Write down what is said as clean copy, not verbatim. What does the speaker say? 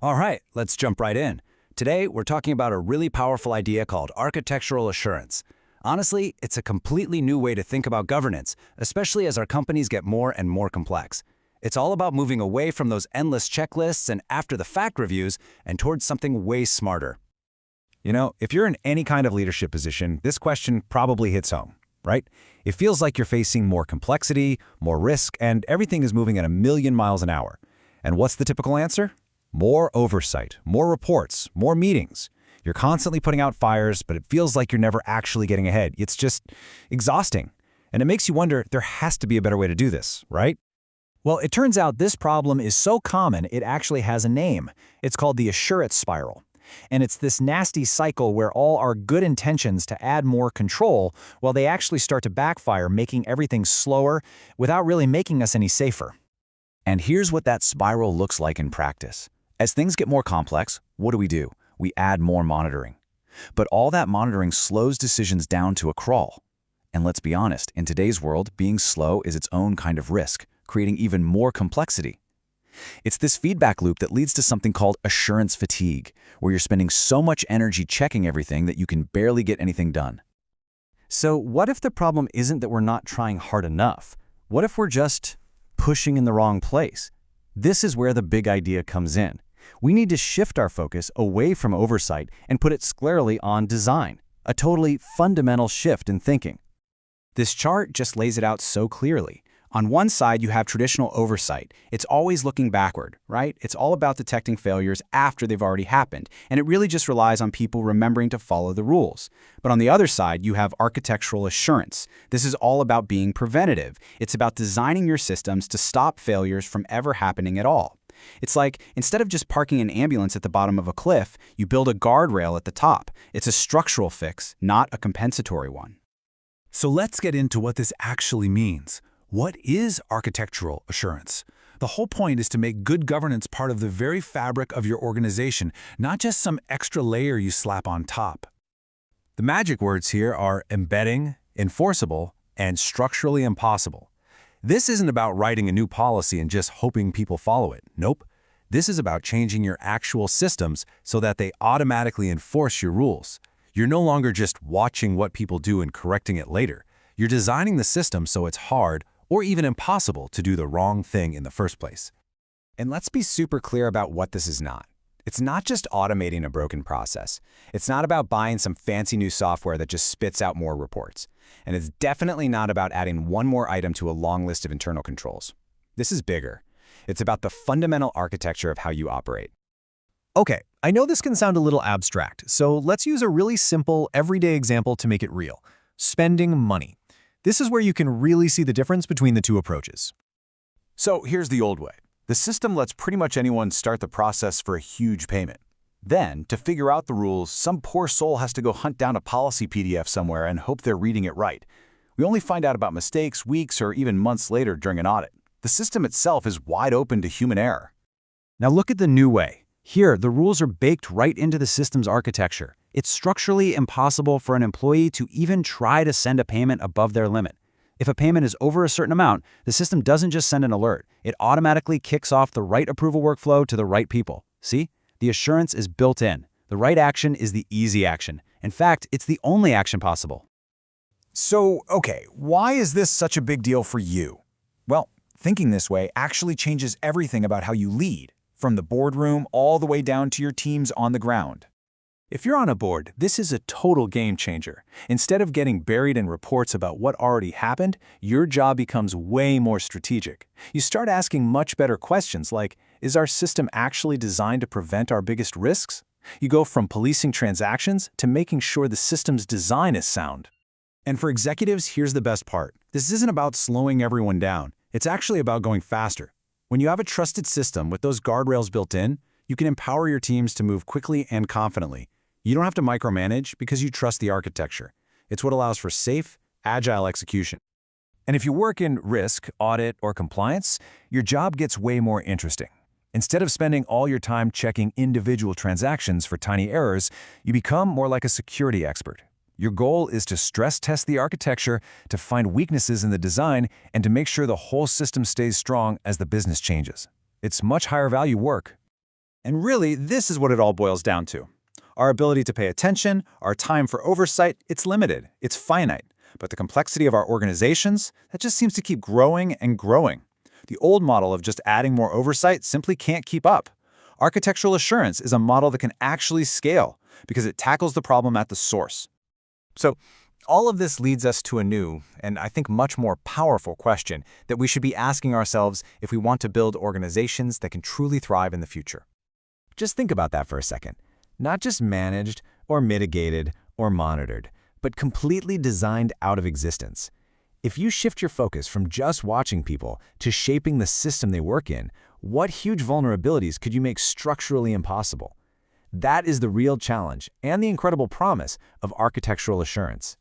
All right, let's jump right in. Today, we're talking about a really powerful idea called architectural assurance. Honestly, it's a completely new way to think about governance, especially as our companies get more and more complex. It's all about moving away from those endless checklists and after-the-fact reviews and towards something way smarter. If you're in any kind of leadership position, this question probably hits home, right? It feels like you're facing more complexity, more risk, and everything is moving at a million miles an hour. And what's the typical answer? More oversight, more reports, more meetings. You're constantly putting out fires, but it feels like you're never actually getting ahead. It's just exhausting. And it makes you wonder, there has to be a better way to do this, right? Well, it turns out this problem is so common it actually has a name. It's called the assurance spiral. And it's this nasty cycle where all our good intentions to add more control, well, they actually start to backfire, making everything slower without really making us any safer. And here's what that spiral looks like in practice. As things get more complex, what do? We add more monitoring. But all that monitoring slows decisions down to a crawl. And let's be honest, in today's world, being slow is its own kind of risk, creating even more complexity. It's this feedback loop that leads to something called assurance fatigue, where you're spending so much energy checking everything that you can barely get anything done. So what if the problem isn't that we're not trying hard enough? What if we're just pushing in the wrong place? This is where the big idea comes in. We need to shift our focus away from oversight and put it squarely on design, a totally fundamental shift in thinking. This chart just lays it out so clearly. On one side, you have traditional oversight. It's always looking backward, right? It's all about detecting failures after they've already happened, and it really just relies on people remembering to follow the rules. But on the other side, you have architectural assurance. This is all about being preventative. It's about designing your systems to stop failures from ever happening at all. It's like, instead of just parking an ambulance at the bottom of a cliff, you build a guardrail at the top. It's a structural fix, not a compensatory one. So let's get into what this actually means. What is architectural assurance? The whole point is to make good governance part of the very fabric of your organization, not just some extra layer you slap on top. The magic words here are embedding, enforceable, and structurally impossible. This isn't about writing a new policy and just hoping people follow it. Nope. This is about changing your actual systems so that they automatically enforce your rules. You're no longer just watching what people do and correcting it later. You're designing the system so it's hard or even impossible to do the wrong thing in the first place. And let's be super clear about what this is not. It's not just automating a broken process. It's not about buying some fancy new software that just spits out more reports. And it's definitely not about adding one more item to a long list of internal controls. This is bigger. It's about the fundamental architecture of how you operate. Okay, I know this can sound a little abstract, so let's use a really simple, everyday example to make it real. Spending money. This is where you can really see the difference between the two approaches. So here's the old way. The system lets pretty much anyone start the process for a huge payment. Then, to figure out the rules, some poor soul has to go hunt down a policy PDF somewhere and hope they're reading it right. We only find out about mistakes weeks or even months later during an audit. The system itself is wide open to human error. Now look at the new way. Here, the rules are baked right into the system's architecture. It's structurally impossible for an employee to even try to send a payment above their limit. If a payment is over a certain amount, the system doesn't just send an alert. It automatically kicks off the right approval workflow to the right people. See? The assurance is built in. The right action is the easy action. In fact, it's the only action possible. So, okay, why is this such a big deal for you? Well, thinking this way actually changes everything about how you lead, from the boardroom all the way down to your teams on the ground. If you're on a board, this is a total game changer. Instead of getting buried in reports about what already happened, your job becomes way more strategic. You start asking much better questions like, is our system actually designed to prevent our biggest risks? You go from policing transactions to making sure the system's design is sound. And for executives, here's the best part. This isn't about slowing everyone down. It's actually about going faster. When you have a trusted system with those guardrails built in, you can empower your teams to move quickly and confidently. You don't have to micromanage because you trust the architecture. It's what allows for safe, agile execution. And if you work in risk, audit, or compliance, your job gets way more interesting. Instead of spending all your time checking individual transactions for tiny errors, you become more like a security expert. Your goal is to stress test the architecture, to find weaknesses in the design, and to make sure the whole system stays strong as the business changes. It's much higher value work. And really, this is what it all boils down to. Our ability to pay attention, our time for oversight, it's limited, it's finite. But the complexity of our organizations, that just seems to keep growing and growing. The old model of just adding more oversight simply can't keep up. Architectural assurance is a model that can actually scale because it tackles the problem at the source. So, all of this leads us to a new, and I think much more powerful question that we should be asking ourselves if we want to build organizations that can truly thrive in the future. Just think about that for a second. Not just managed or mitigated or monitored, but completely designed out of existence. If you shift your focus from just watching people to shaping the system they work in, what huge vulnerabilities could you make structurally impossible? That is the real challenge and the incredible promise of architectural assurance.